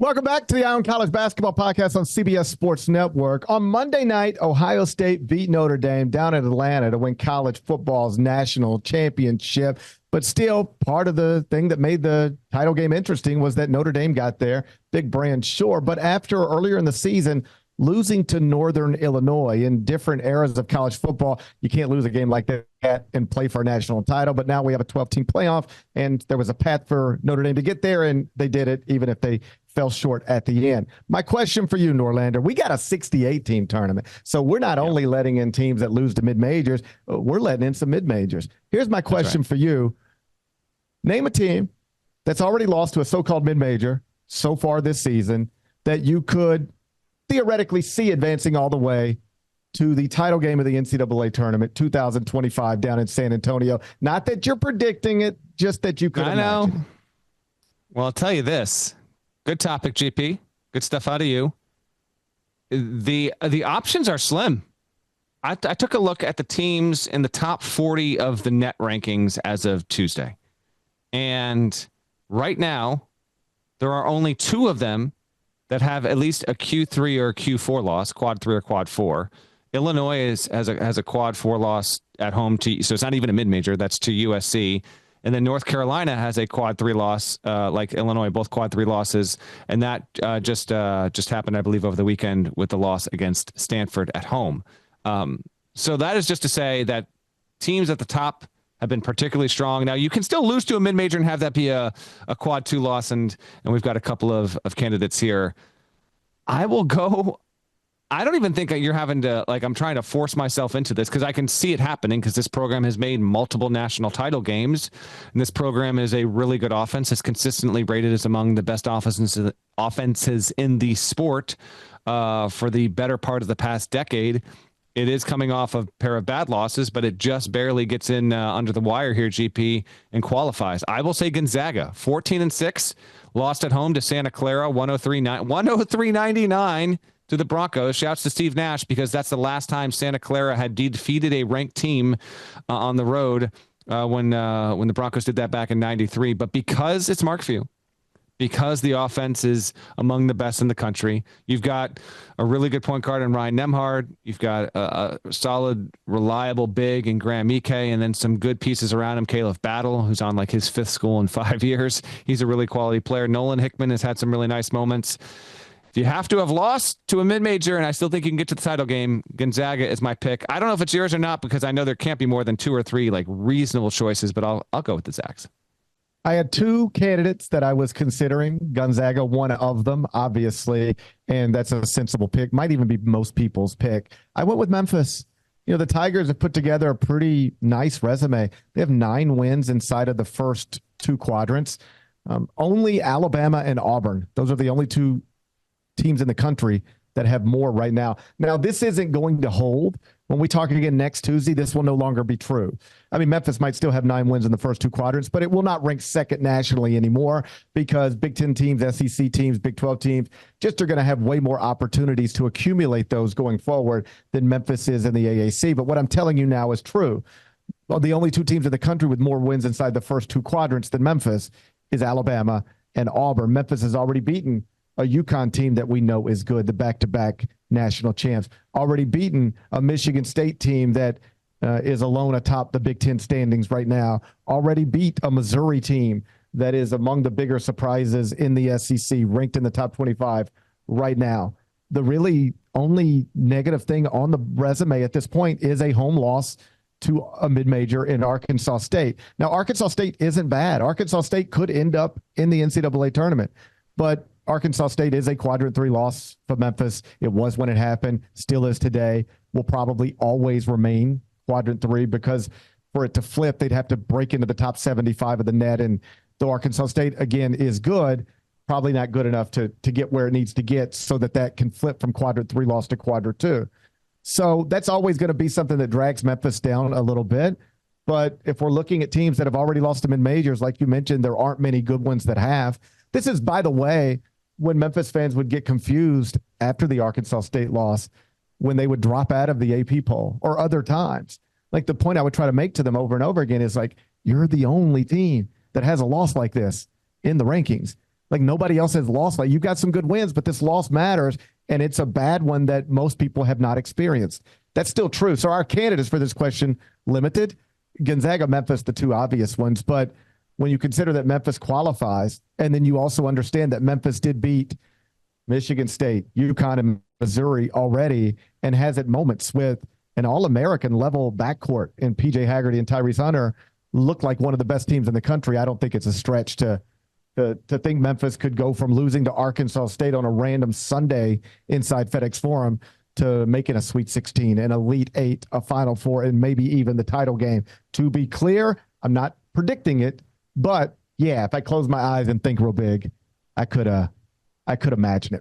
Welcome back to the Iron College Basketball Podcast on CBS Sports Network. On Monday night, Ohio State beat Notre Dame down in Atlanta to win college football's national championship. But still, part of the thing that made the title game interesting was that Notre Dame got there. Big brand, sure. But after earlier in the season, losing to Northern Illinois in different eras of college football, you can't lose a game like that and play for a national title. But now we have a 12-team playoff, and there was a path for Notre Dame to get there, and they did it, even if they fell short at the end. My question for you, Norlander, we got a 68-team tournament. So we're not only letting in teams that lose to mid-majors, we're letting in some mid-majors. Here's my question for you. Name a team that's already lost to a so-called mid-major so far this season that you could theoretically see advancing all the way to the title game of the NCAA tournament 2025 down in San Antonio. Not that you're predicting it, just that you could imagine. I know. Well, I'll tell you this. Good topic, GP. Good stuff out of you. The options are slim. I took a look at the teams in the top 40 of the net rankings as of Tuesday. And right now, there are only two of them that have at least a Q3 or a Q4 loss, quad 3 or quad 4. Illinois has a quad 4 loss at home to, so it's not even a mid-major, that's to USC. And then North Carolina has a quad 3 loss, like Illinois, both quad 3 losses. And that just happened, I believe, over the weekend with the loss against Stanford at home. So that is just to say that teams at the top have been particularly strong. Now, you can still lose to a mid-major and have that be a quad 2 loss, and we've got a couple of candidates here. I will go. I don't even think that you're having to, I'm trying to force myself into this because I can see it happening because this program has made multiple national title games. And this program is a really good offense. It's consistently rated as among the best offenses in the sport for the better part of the past decade. It is coming off a pair of bad losses, but it just barely gets in under the wire here, GP, and qualifies. I will say Gonzaga, 14-6, lost at home to Santa Clara, 103-99 to the Broncos. Shouts to Steve Nash because that's the last time Santa Clara had defeated a ranked team on the road when the Broncos did that back in '93. But because it's Mark Few, because the offense is among the best in the country, you've got a really good point guard in Ryan Nembhard. You've got a solid, reliable big in Graham Ike, and then some good pieces around him. Caleb Battle, who's on his 5th school in 5 years. He's a really quality player. Nolan Hickman has had some really nice moments. If you have to have lost to a mid-major, and I still think you can get to the title game, Gonzaga is my pick. I don't know if it's yours or not because I know there can't be more than 2 or 3 reasonable choices, but I'll go with the Zags. I had 2 candidates that I was considering. Gonzaga, one of them, obviously, and that's a sensible pick. Might even be most people's pick. I went with Memphis. The Tigers have put together a pretty nice resume. They have 9 wins inside of the first 2 quadrants. Only Alabama and Auburn. Those are the only 2 teams in the country that have more right now. Now, this isn't going to hold. When we talk again next Tuesday, this will no longer be true. I mean, Memphis might still have 9 wins in the first 2 quadrants, but it will not rank second nationally anymore because Big Ten teams, SEC teams, Big 12 teams just are going to have way more opportunities to accumulate those going forward than Memphis is in the AAC. But what I'm telling you now is true. Well, the only 2 teams in the country with more wins inside the first 2 quadrants than Memphis is Alabama and Auburn. Memphis has already beaten a UConn team that we know is good, the back-to-back national champs. Already beaten a Michigan State team that is alone atop the Big Ten standings right now. Already beat a Missouri team that is among the bigger surprises in the SEC, ranked in the top 25 right now. The really only negative thing on the resume at this point is a home loss to a mid-major in Arkansas State. Now, Arkansas State isn't bad. Arkansas State could end up in the NCAA tournament, but Arkansas State is a quadrant 3 loss for Memphis. It was when it happened, still is today, will probably always remain quadrant 3 because for it to flip, they'd have to break into the top 75 of the net. And though Arkansas State, again, is good, probably not good enough to get where it needs to get so that can flip from quadrant 3 loss to quadrant 2. So that's always going to be something that drags Memphis down a little bit. But if we're looking at teams that have already lost them in majors, like you mentioned, there aren't many good ones that have. This is, by the way, when Memphis fans would get confused after the Arkansas State loss, when they would drop out of the AP poll or other times. The point I would try to make to them over and over again is you're the only team that has a loss like this in the rankings. Like nobody else has lost. Like you've got some good wins, but this loss matters. And it's a bad one that most people have not experienced. That's still true. So our candidates for this question, limited. Gonzaga, Memphis, the two obvious ones. But when you consider that Memphis qualifies, and then you also understand that Memphis did beat Michigan State, UConn, and Missouri already, and has at moments with an All-American level backcourt in PJ Haggerty and Tyrese Hunter, look like one of the best teams in the country. I don't think it's a stretch to think Memphis could go from losing to Arkansas State on a random Sunday inside FedEx Forum to making a Sweet 16, an Elite Eight, a Final Four, and maybe even the title game. To be clear, I'm not predicting it, but yeah, if I close my eyes and think real big, I could imagine it.